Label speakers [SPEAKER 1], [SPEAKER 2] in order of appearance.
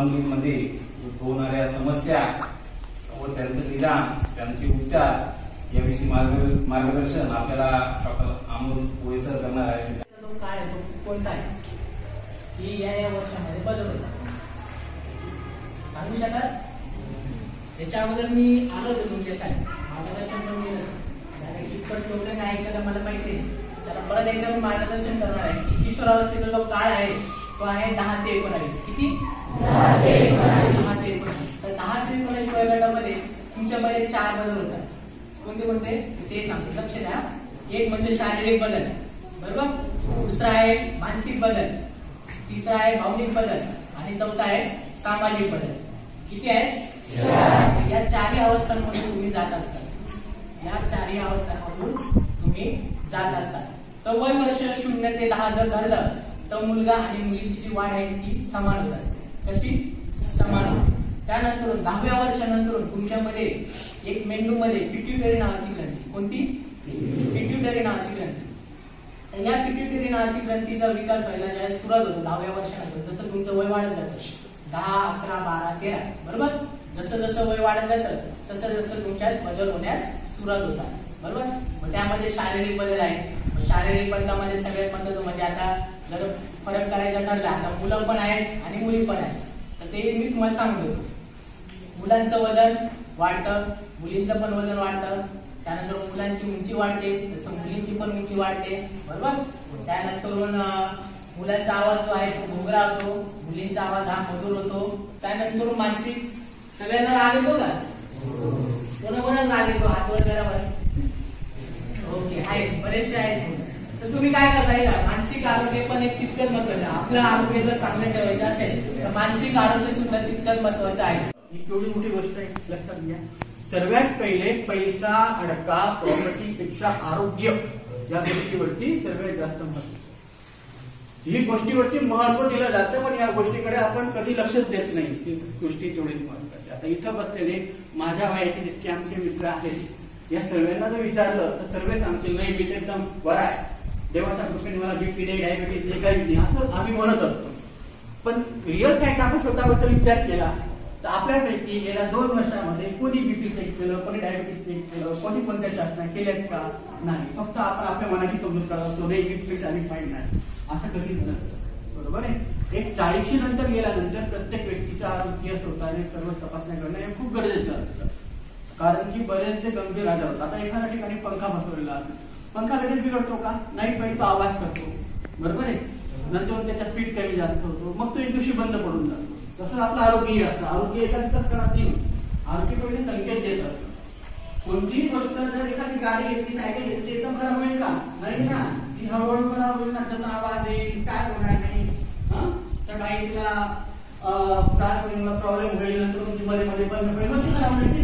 [SPEAKER 1] मुलांमध्ये उद्भवणाऱ्या समस्या व त्यांचं निदान, त्यांचे उपचार याविषयी मार्गदर्शन आपल्याला डॉक्टर अमोल कोळे सर करणार आहे.
[SPEAKER 2] तो काळ आहे तो कोणता आहे की या वर्षामध्ये बदल होता सांगू शकाल? त्याच्या अगोदर मी आलो होतो तुमच्या शाळेत, मार्गदर्शन पण केलं, कितपत लोक नाही ऐकलं तर मला माहिती नाही. त्याला परत एकदा मी मार्गदर्शन करणार आहे की किशोरावस्थेचा जो काळ आहे तो आहे 10 ते 19. किती? 10 ते 19. तर 10 ते 19 वयोगटामध्ये तुमच्यामध्ये 4 बदल होतात. कोणते कोणते ते सांगतो, लक्ष द्या. एक म्हणजे शारीरिक बदल, बरोबर. दुसरा आहे मानसिक बदल, तिसरा आहे भावनिक बदल आणि चौथा आहे सामाजिक बदल. किती आहे? या 4 अवस्थांमधून तुम्ही जात असतात. या 4 अवस्थांमधून तुम्ही जात असतात. तर वय वर्ष 0 ते 10 जर झालं तर मुलगा आणि मुलीची जी वाढ आहे ती समान होत असते. कशी? समान होते. त्यानंतर 10व्या वर्षानंतर तुमच्यामध्ये एक मेंदूमध्ये पिट्युटरी नावाची ग्रंथी, कोणती? पिट्युटरी नावाची ग्रंथी. तर या पिट्युटरी नावाची ग्रंथीचा विकास व्हायला ज्यावेळेस सुरुवात होतो 10व्या वर्षानंतर, जसं तुमचं वय वाढत जातं 10, 11, 12, 13, बरोबर. जसं जसं वय वाढत जातं तसं जसं तुमच्यात बदल होण्यास सुरुवात होतात, बरोबर. मग त्यामध्ये शारीरिक बदल आहे. शारीरिक बदलामध्ये सगळ्यात महत्त्वाचं म्हणजे आता जर फरक करायचा ठरला, आता मुलं पण आहेत आणि मुली पण आहेत, तर ते मी तुम्हाला सांगू देतो. मुलांचं वजन वाढतं, मुलींचं पण वजन वाढतं. त्यानंतर मुलांची उंची वाढते, तसं मुलींची पण उंची वाढते, बरोबर. त्यानंतर मुलांचा आवाज जो आहे तो घोगरा होतो, मुलींचा आवाज हा मधुर होतो. त्यानंतर मानसिक, सगळ्यांना राग येतो का? कोणाकोणाला राग येतो? हात वर करा बरं. ओके, आहेत, बरेचसे आहेत. तर तुम्ही काय करताय का? मानसिक आरोग्य पण एक तितकंच महत्वाचं आहे. आपलं आरोग्य जर चांगलं ठेवायचं असेल तर मानसिक आरोग्य सुद्धा तितकंच महत्वाचं आहे.
[SPEAKER 3] ही केवढी मोठी गोष्ट आहे, लक्षात घ्या. सर्वात पहिले पैसा, अडका, प्रॉपर्टी पेक्षा आरोग्य या गोष्टीवरती सर्वात जास्त महत्व. ही गोष्टीवरती महत्व दिलं जातं, पण या गोष्टीकडे आपण कधी लक्षच देत नाही. ती गोष्टी तेवढीच महत्वाची. आता इथं बसलेले माझ्या वयाचे जितके आमचे मित्र आहेत, या सर्वांना जर विचारलं तर सर्वच सांगतील नाही मी एकदम बरा आहे, देवाच्या कृपेने मला बीपी नाही, डायबिटीज नाही, काही नाही, असं आम्ही म्हणत असतो. पण रिअल फॅक्ट आपण स्वतःबद्दल विचार केला तर आपल्यापैकी गेल्या 2 वर्षामध्ये कोणी बीपी चेक केलं, कोणी डायबिटीज चेक केलं, कोणी कोणत्या चाचण्या केल्यात का? नाही. फक्त आपण आपल्या मनाची समजूत करतो, नाही बीपी आणि फाईन नाही, असं कधीच नसतं, बरोबर आहे. एक 40 नंतर गेल्यानंतर प्रत्येक व्यक्तीच्या आरोग्य स्वतःने सर्व तपासण्या करणं हे खूप गरजेचं असतं. कारण की बरेचसे गंभीर आजार होतात. आता एखाद्या ठिकाणी पंखा बसवलेला असेल, पंखा लगेच बिघडतो का? नाही, पहिले तो आवाज करतो, बरोबर आहे. नंतर त्याचा स्पीड कमी जास्त होतो, मग तो एक दिवशी बंद पडून जातो. तसंच आपलं आरोग्यही असतं. आरोग्य एका दिवसात करत नाही. आरोग्य पहिले संकेत देत असतं. कोणतीही गोष्ट जर एखादी गाडी घेतली, सायकल घेतली, एकदम खराब होईल का? नाही ना. ती हळूहळू खराब होईल ना, त्याचा आवाज येईल, काय होणार नाही. त्या गाडीला प्रॉब्लेम होईल, नंतर मध्ये मध्ये बंद होईल, मग ती खराब होईल.